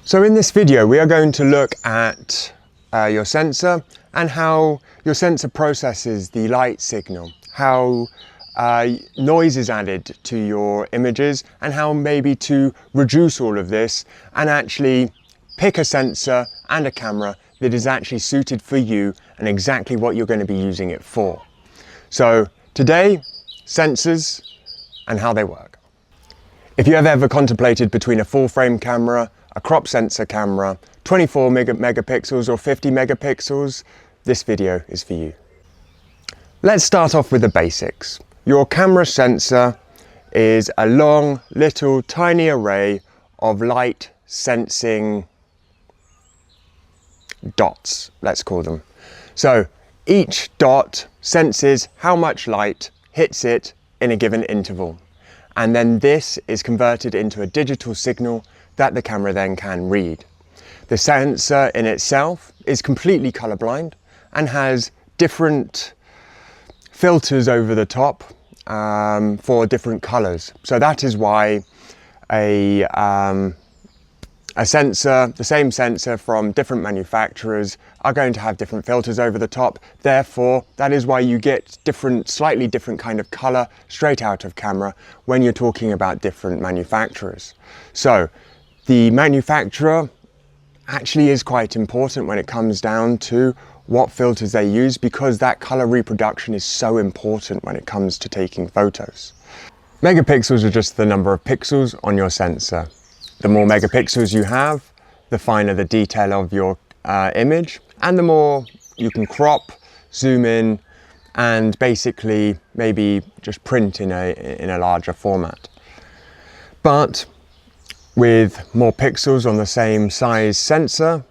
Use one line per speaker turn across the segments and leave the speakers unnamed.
So in this video we are going to look at your sensor and how your sensor processes the light signal, how noise is added to your images, and how maybe to reduce all of this and actually pick a sensor and a camera that is actually suited for you and exactly what you're going to be using it for. So today, sensors and how they work. If you have ever contemplated between a full frame camera, a crop sensor camera, 24 megapixels or 50 megapixels, this video is for you. Let's start off with the basics. Your camera sensor is a long, little, tiny array of light sensing dots, let's call them. So each dot senses how much light hits it in a given interval. And then this is converted into a digital signal that the camera then can read. The sensor in itself is completely colorblind and has different filters over the top for different colors. So that is why a sensor, the same sensor from different manufacturers, are going to have different filters over the top. Therefore, that is why you get slightly different kind of color straight out of camera when you're talking about different manufacturers. So the manufacturer actually is quite important when it comes down to what filters they use, because that color reproduction is so important when it comes to taking photos. Megapixels are just the number of pixels on your sensor. The more megapixels you have, the finer the detail of your image, and the more you can crop, zoom in, and basically maybe just print in a larger format. But with more pixels on the same size sensor,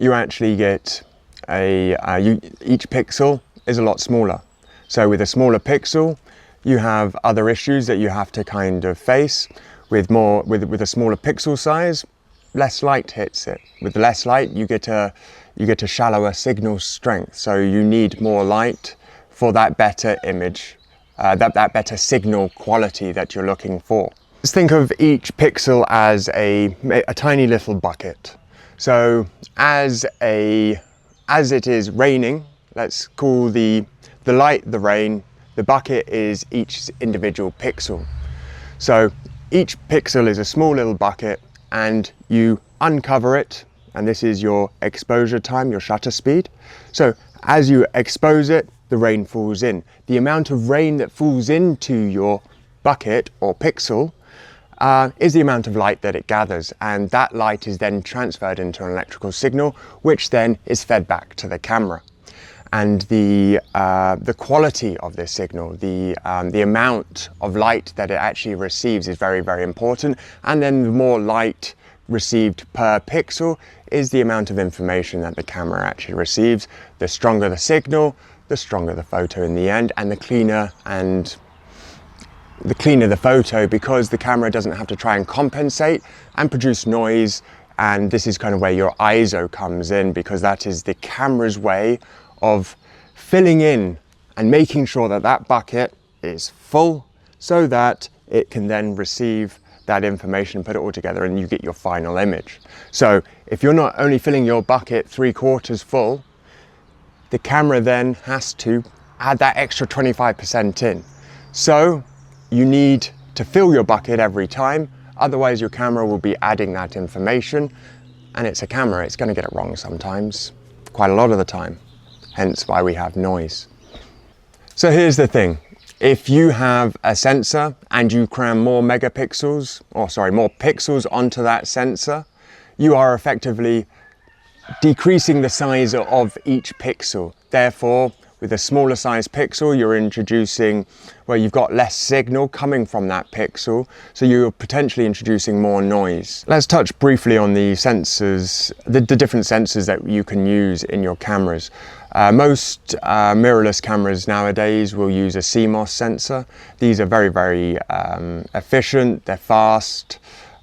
you actually get each pixel is a lot smaller. So with a smaller pixel, you have other issues that you have to kind of face. With a smaller pixel size, less light hits it. With less light, you get a shallower signal strength. So you need more light for that better image, that better signal quality that you're looking for. Let's think of each pixel as a tiny little bucket. So as it is raining, let's call the light the rain, the bucket is each individual pixel. So each pixel is a small little bucket, and you uncover it, and this is your exposure time, your shutter speed. So as you expose it, the rain falls in. The amount of rain that falls into your bucket or pixel is the amount of light that it gathers, and that light is then transferred into an electrical signal, which then is fed back to the camera. And the quality of this signal, the amount of light that it actually receives is very, very important. And then the more light received per pixel is the amount of information that the camera actually receives. The stronger the signal, the stronger the photo in the end, and the cleaner the photo, because the camera doesn't have to try and compensate and produce noise. And this is kind of where your ISO comes in, because that is the camera's way of filling in and making sure that that bucket is full, so that it can then receive that information, put it all together, and you get your final image. So if you're not only filling your bucket 3/4 full, the camera then has to add that extra 25% in. So you need to fill your bucket every time, otherwise your camera will be adding that information, and it's a camera, it's going to get it wrong sometimes, quite a lot of the time. Hence why we have noise. So here's the thing. If you have a sensor and you cram more pixels onto that sensor, you are effectively decreasing the size of each pixel. Therefore, with a smaller size pixel, you're introducing, well, you've got less signal coming from that pixel, so you're potentially introducing more noise. Let's touch briefly on the sensors, the different sensors that you can use in your cameras. Most mirrorless cameras nowadays will use a CMOS sensor. These are very, very efficient, they're fast,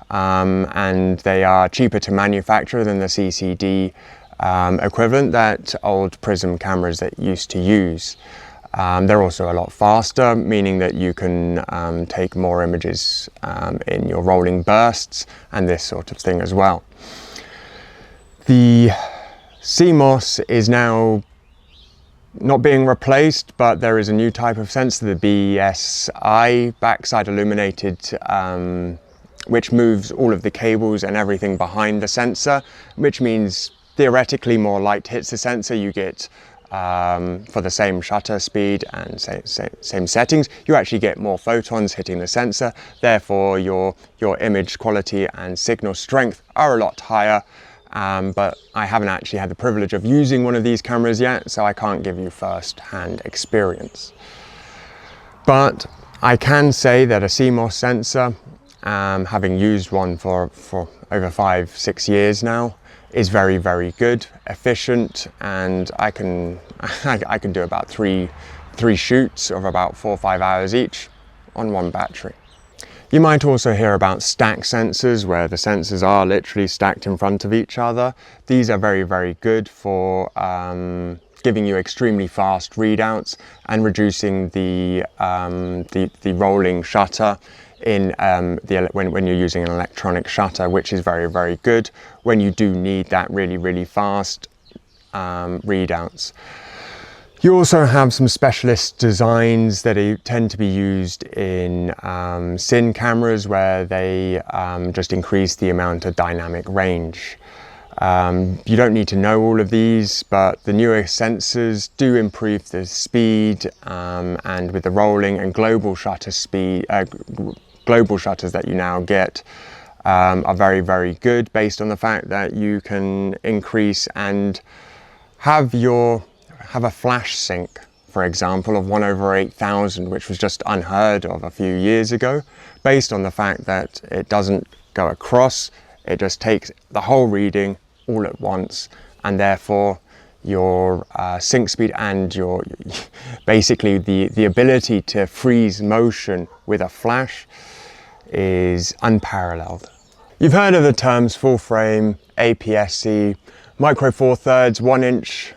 and they are cheaper to manufacture than the CCD equivalent that old prism cameras that used to use. They're also a lot faster, meaning that you can take more images in your rolling bursts and this sort of thing as well. The CMOS is now not being replaced, but there is a new type of sensor, the APS-C, backside illuminated, which moves all of the cables and everything behind the sensor, which means theoretically more light hits the sensor. You get, for the same shutter speed and same settings, you actually get more photons hitting the sensor. Therefore, your image quality and signal strength are a lot higher. But I haven't actually had the privilege of using one of these cameras yet, so I can't give you first-hand experience. But I can say that a CMOS sensor, having used one for over 5-6 years now, is very, very good, efficient, and I can do about three shoots of about 4 or 5 hours each on one battery. You might also hear about stack sensors, where the sensors are literally stacked in front of each other. These are very, very good for giving you extremely fast readouts and reducing the rolling shutter in when you're using an electronic shutter, which is very, very good when you do need that really, really fast readouts. You also have some specialist designs that tend to be used in cine cameras, where they just increase the amount of dynamic range. You don't need to know all of these, but the newer sensors do improve the speed, and with the rolling and global shutter speed, global shutters that you now get are very, very good, based on the fact that you can increase and have a flash sync, for example, of 1/8000, which was just unheard of a few years ago, based on the fact that it doesn't go across, it just takes the whole reading all at once, and therefore your sync speed and your basically the ability to freeze motion with a flash is unparalleled. You've heard of the terms full frame, APS-C, micro four thirds, 1 inch.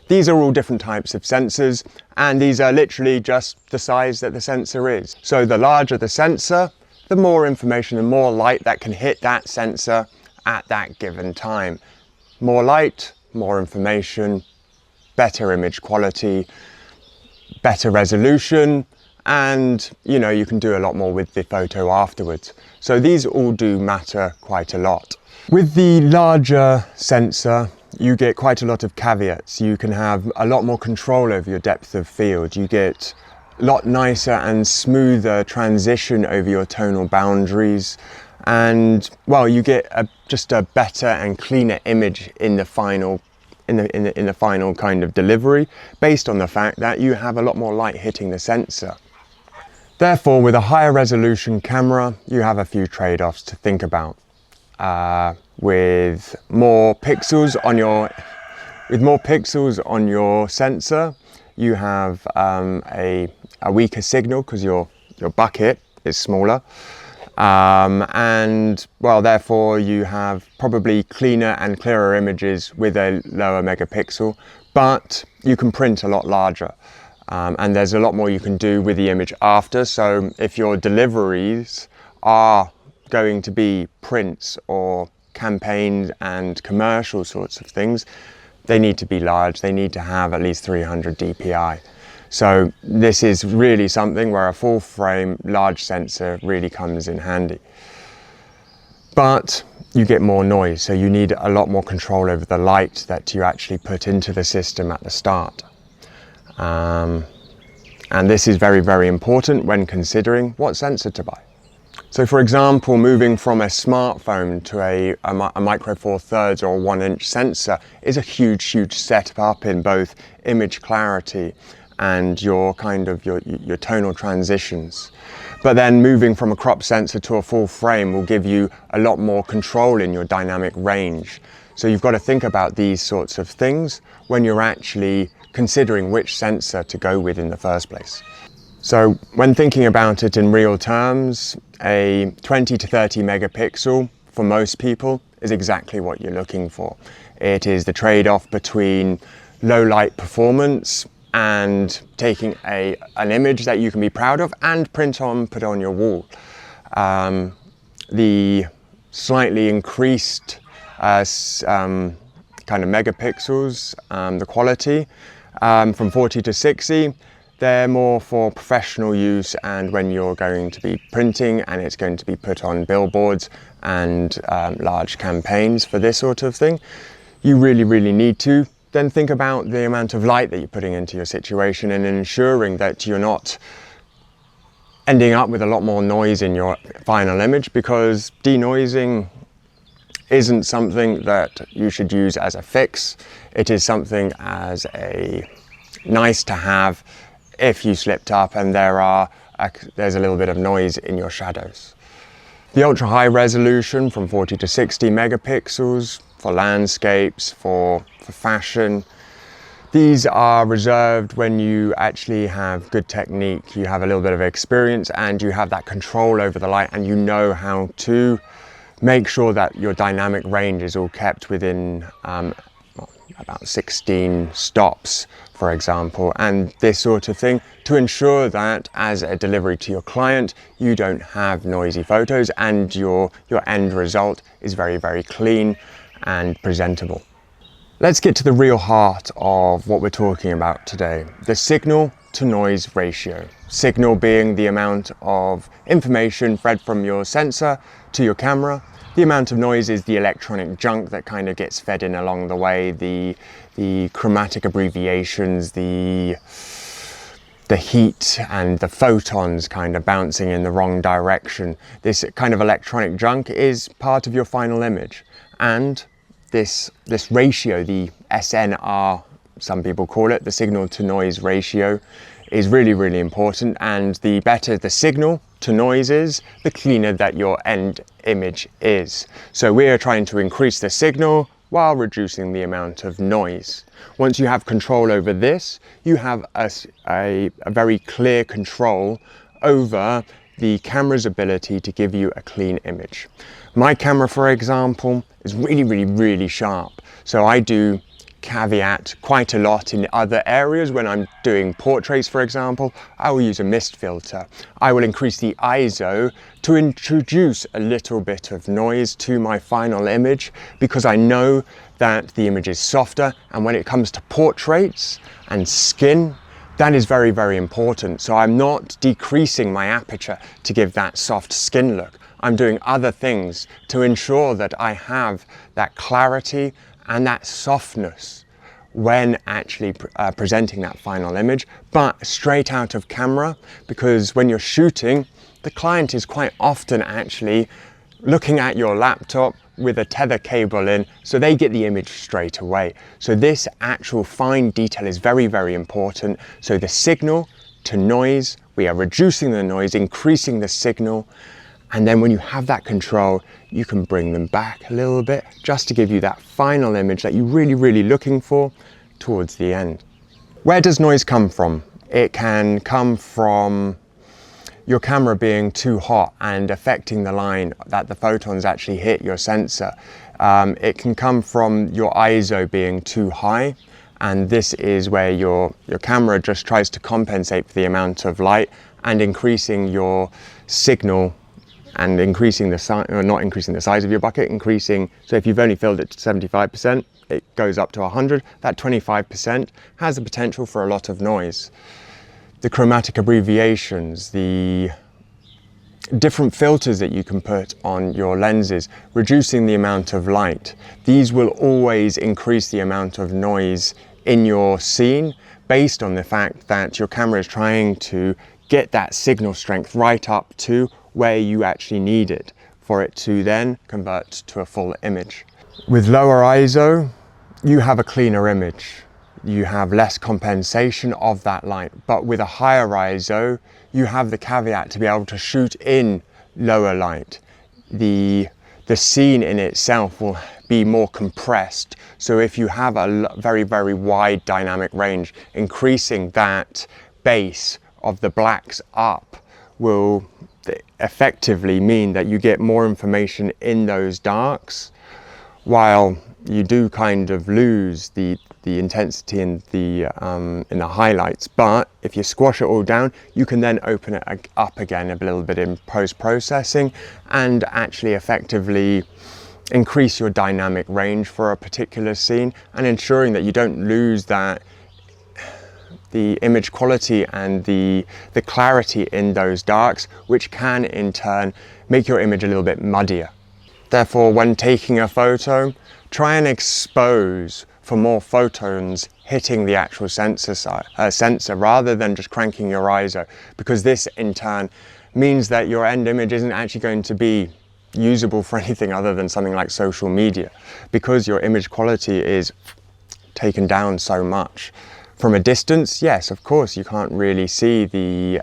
These are all different types of sensors, and these are literally just the size that the sensor is. So the larger the sensor, the more information and more light that can hit that sensor at that given time. More light, more information, better image quality, better resolution, and you can do a lot more with the photo afterwards. So these all do matter quite a lot. With the larger sensor, you get quite a lot of caveats. You can have a lot more control over your depth of field. You get a lot nicer and smoother transition over your tonal boundaries, and well, you get just a better and cleaner image in the final kind of delivery, based on the fact that you have a lot more light hitting the sensor. Therefore, with a higher resolution camera, you have a few trade-offs to think about. With more pixels on your sensor, you have a weaker signal because your bucket is smaller, and well, therefore you have probably cleaner and clearer images with a lower megapixel, but you can print a lot larger, and there's a lot more you can do with the image after. So if your deliveries are going to be prints or campaigns and commercial sorts of things, they need to be large. They need to have at least 300 dpi. So this is really something where a full frame large sensor really comes in handy. But you get more noise, so you need a lot more control over the light that you actually put into the system at the start. And this is very, very important when considering what sensor to buy. So for example, moving from a smartphone to a micro four thirds or 1 inch sensor is a huge step up in both image clarity and your tonal transitions. But then moving from a crop sensor to a full frame will give you a lot more control in your dynamic range. So you've got to think about these sorts of things when you're actually considering which sensor to go with in the first place. So when thinking about it in real terms, a 20 to 30 megapixel for most people is exactly what you're looking for. It is the trade-off between low light performance and taking an image that you can be proud of and put on your wall. The slightly increased kind of megapixels, the quality, from 40 to 60. They're more for professional use and when you're going to be printing and it's going to be put on billboards and large campaigns for this sort of thing. You really need to then think about the amount of light that you're putting into your situation and ensuring that you're not ending up with a lot more noise in your final image, because denoising isn't something that you should use as a fix. It is something as a nice to have if you slipped up and there's a little bit of noise in your shadows. The ultra high resolution from 40 to 60 megapixels for landscapes, for fashion. These are reserved when you actually have good technique, you have a little bit of experience and you have that control over the light and you know how to make sure that your dynamic range is all kept within about 16 stops, for example, and this sort of thing, to ensure that as a delivery to your client, you don't have noisy photos and your end result is very clean and presentable. Let's get to the real heart of what we're talking about today, the signal to noise ratio. Signal being the amount of information fed from your sensor to your camera. The amount of noise is the electronic junk that kind of gets fed in along the way, the chromatic abbreviations, the heat and the photons kind of bouncing in the wrong direction. This kind of electronic junk is part of your final image. And this ratio, the SNR, some people call it, the signal to noise ratio, is really important, and the better the signal to noise is, the cleaner that your end image is. So we're trying to increase the signal while reducing the amount of noise. Once you have control over this, you have a very clear control over the camera's ability to give you a clean image. My camera, for example, is really sharp. So I do caveat quite a lot in other areas. When I'm doing portraits, for example, I will use a mist filter. I will increase the ISO to introduce a little bit of noise to my final image, because I know that the image is softer, and when it comes to portraits and skin, that is very important. So I'm not decreasing my aperture to give that soft skin look. I'm doing other things to ensure that I have that clarity and that softness when actually presenting that final image, but straight out of camera, because when you're shooting, the client is quite often actually looking at your laptop with a tether cable in, so they get the image straight away. So this actual fine detail is very important. So the signal to noise, we are reducing the noise, increasing the signal, and then when you have that control, you can bring them back a little bit just to give you that final image that you're really looking for towards the end. Where does noise come from? It can come from your camera being too hot and affecting the line that the photons actually hit your sensor. It can come from your ISO being too high, and this is where your camera just tries to compensate for the amount of light and increasing your signal and increasing the size, or not increasing the size of your bucket, increasing, so if you've only filled it to 75%, it goes up to 100, that 25% has the potential for a lot of noise. The chromatic abbreviations, the different filters that you can put on your lenses, reducing the amount of light, these will always increase the amount of noise in your scene based on the fact that your camera is trying to get that signal strength right up to where you actually need it for it to then convert to a full image. With lower ISO, you have a cleaner image. You have less compensation of that light, but with a higher ISO, you have the caveat to be able to shoot in lower light. The scene in itself will be more compressed. So if you have a very wide dynamic range, increasing that base of the blacks up will effectively mean that you get more information in those darks, while you do kind of lose the intensity in the highlights. But if you squash it all down, you can then open it up again a little bit in post-processing and actually effectively increase your dynamic range for a particular scene, and ensuring that you don't lose the image quality and the clarity in those darks, which can in turn make your image a little bit muddier. Therefore, when taking a photo, try and expose for more photons hitting the actual sensor rather than just cranking your ISO, because this in turn means that your end image isn't actually going to be usable for anything other than something like social media, because your image quality is taken down so much. From a distance, yes, of course, you can't really see the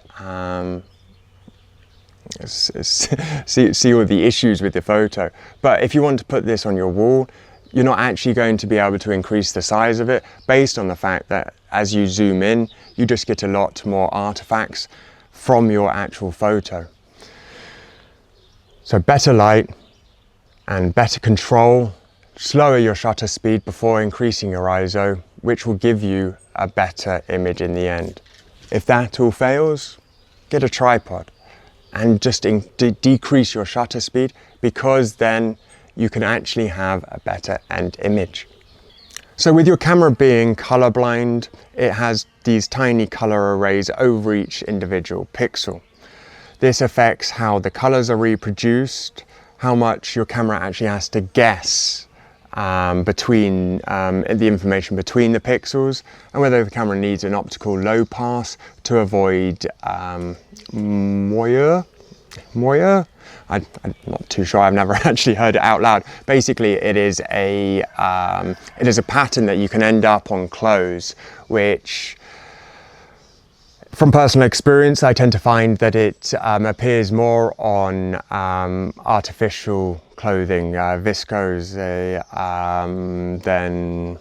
see all the issues with the photo. But if you want to put this on your wall, you're not actually going to be able to increase the size of it, based on the fact that as you zoom in, you just get a lot more artifacts from your actual photo. So better light and better control, slower your shutter speed before increasing your ISO, which will give you a better image in the end. If that all fails, get a tripod and just decrease your shutter speed, because then you can actually have a better end image. So with your camera being colorblind, it has these tiny color arrays over each individual pixel. This affects how the colors are reproduced, how much your camera actually has to guess between the information between the pixels, and whether the camera needs an optical low pass to avoid moire. I'm not too sure, I've never actually heard it out loud. Basically, it is a pattern that you can end up on clothes, which from personal experience, I tend to find that it appears more on artificial clothing, viscose, than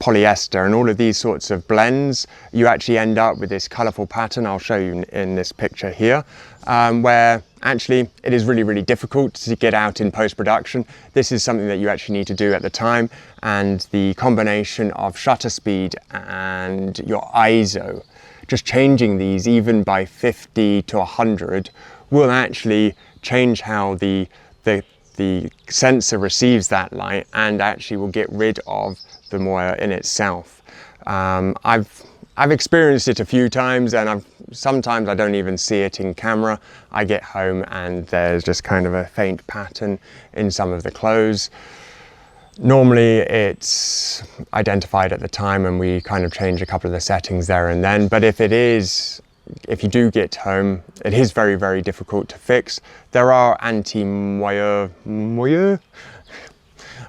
polyester, and all of these sorts of blends. You actually end up with this colourful pattern. I'll show you in this picture here, where actually it is really, really difficult to get out in post-production. This is something that you actually need to do at the time, and the combination of shutter speed and your ISO, just changing these even by 50 to 100 will actually change how the sensor receives that light, and actually will get rid of the moire in itself. I've experienced it a few times, and sometimes I don't even see it in camera. I get home and there's just kind of a faint pattern in some of the clothes. Normally it's identified at the time, and we kind of change a couple of the settings there and then. But if you do get home, it is very, very difficult to fix. There are anti-moire,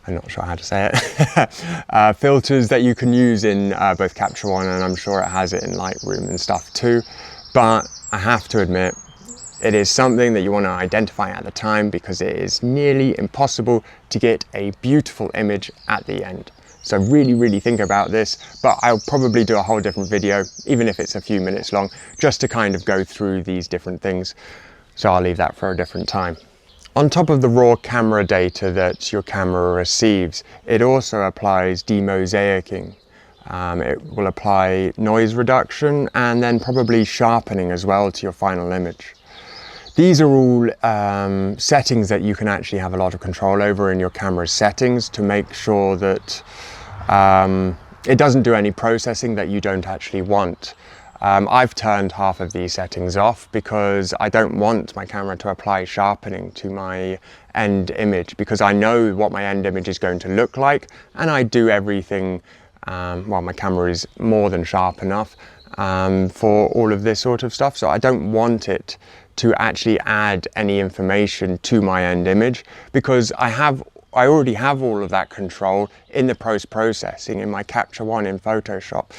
I'm not sure how to say it, filters that you can use in both Capture One, and I'm sure it has it in Lightroom and stuff too. But I have to admit, it is something that you want to identify at the time, because it is nearly impossible to get a beautiful image at the end. So really, really think about this, but I'll probably do a whole different video, even if it's a few minutes long, just to kind of go through these different things. So I'll leave that for a different time. On top of the raw camera data that your camera receives, it also applies demosaicing. It will apply noise reduction and then probably sharpening as well to your final image. These are all settings that you can actually have a lot of control over in your camera's settings, to make sure that it doesn't do any processing that you don't actually want. I've turned half of these settings off because I don't want my camera to apply sharpening to my end image, because I know what my end image is going to look like, and I do everything, well, my camera is more than sharp enough for all of this sort of stuff, so I don't want it to actually add any information to my end image, because I already have all of that control in the post-processing in my Capture One in Photoshop.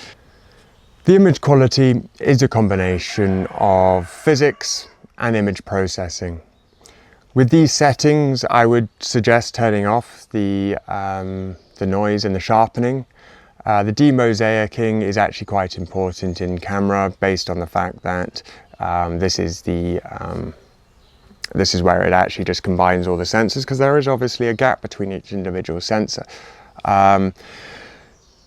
The image quality is a combination of physics and image processing. With these settings, I would suggest turning off the noise and the sharpening. The demosaicing is actually quite important in camera, based on the fact that this is where it actually just combines all the sensors, because there is obviously a gap between each individual sensor.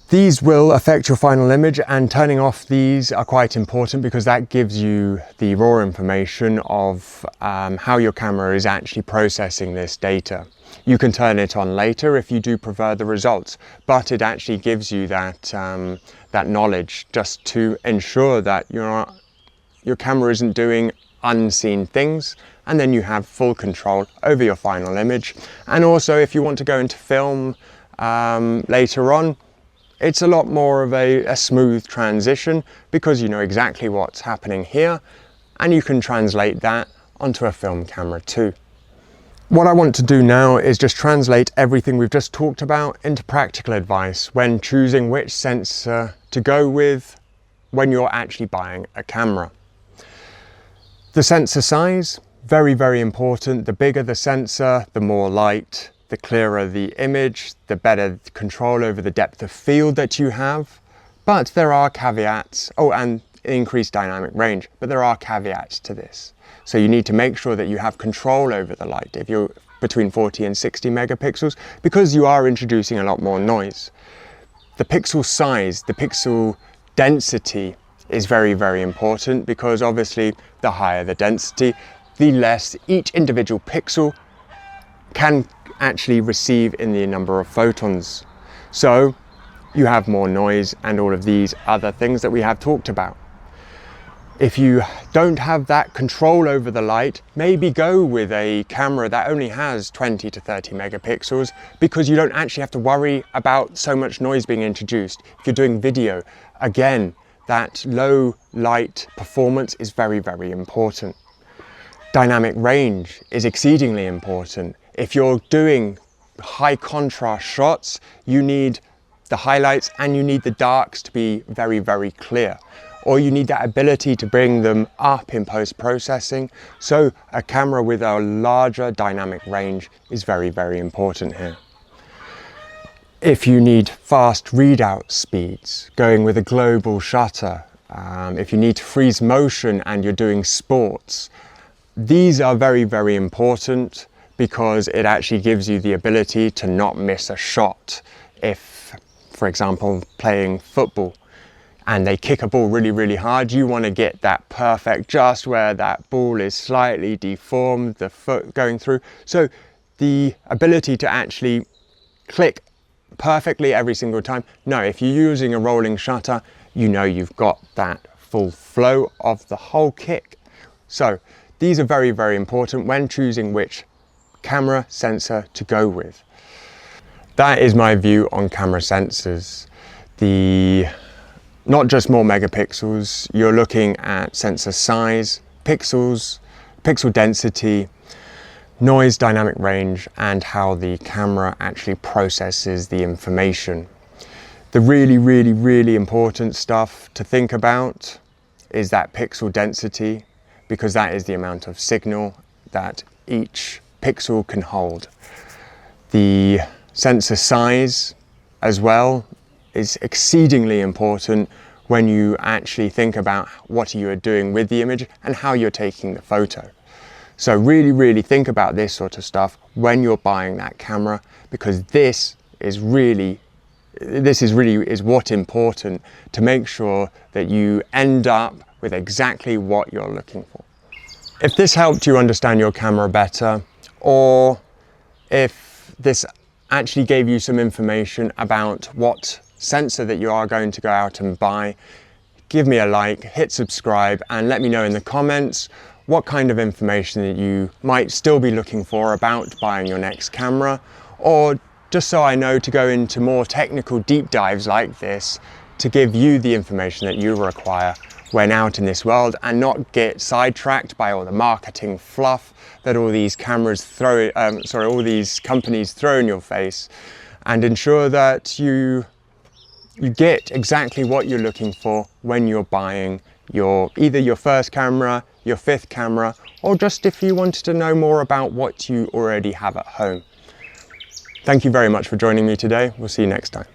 These will affect your final image, and turning off these are quite important, because that gives you the raw information of how your camera is actually processing this data. You can turn it on later if you do prefer the results, but it actually gives you that, that knowledge just to ensure that your camera isn't doing unseen things, and then you have full control over your final image. And also if you want to go into film later on, it's a lot more of a smooth transition because you know exactly what's happening here, and you can translate that onto a film camera too. What I want to do now is just translate everything we've just talked about into practical advice when choosing which sensor to go with when you're actually buying a camera. The sensor size, very, very important. The bigger the sensor, the more light, the clearer the image, the better control over the depth of field that you have. But there are caveats. Oh, and increased dynamic range, but there are caveats to this. So you need to make sure that you have control over the light if you're between 40 and 60 megapixels, because you are introducing a lot more noise. The pixel size, the pixel density is very, very important, because obviously the higher the density, the less each individual pixel can actually receive in the number of photons. So you have more noise and all of these other things that we have talked about. If you don't have that control over the light, maybe go with a camera that only has 20 to 30 megapixels, because you don't actually have to worry about so much noise being introduced. If you're doing video, again, that low light performance is very, very important. Dynamic range is exceedingly important. If you're doing high contrast shots, you need the highlights and you need the darks to be very, very clear. Or you need that ability to bring them up in post-processing. So a camera with a larger dynamic range is very, very important here. If you need fast readout speeds, going with a global shutter, if you need to freeze motion and you're doing sports, these are very, very important because it actually gives you the ability to not miss a shot. If, for example, playing football, and they kick a ball really, really hard, you want to get that perfect, just where that ball is slightly deformed, the foot going through. So the ability to actually click perfectly every single time. No, if you're using a rolling shutter, you know you've got that full flow of the whole kick. So these are very, very important when choosing which camera sensor to go with. That is my view on camera sensors. Not just more megapixels, you're looking at sensor size, pixels, pixel density, noise, dynamic range, and how the camera actually processes the information. The really, really, really important stuff to think about is that pixel density, because that is the amount of signal that each pixel can hold. The sensor size as well is exceedingly important when you actually think about what you are doing with the image and how you're taking the photo. So really, really think about this sort of stuff when you're buying that camera, because this is what's important to make sure that you end up with exactly what you're looking for. If this helped you understand your camera better, or if this actually gave you some information about what sensor that you are going to go out and buy, give me a like, hit subscribe, and let me know in the comments what kind of information that you might still be looking for about buying your next camera, or just so I know to go into more technical deep dives like this to give you the information that you require when out in this world, and not get sidetracked by all the marketing fluff that all these all these companies throw in your face, and ensure that you get exactly what you're looking for when you're buying either your first camera, your fifth camera, or just if you wanted to know more about what you already have at home. Thank you very much for joining me today. We'll see you next time.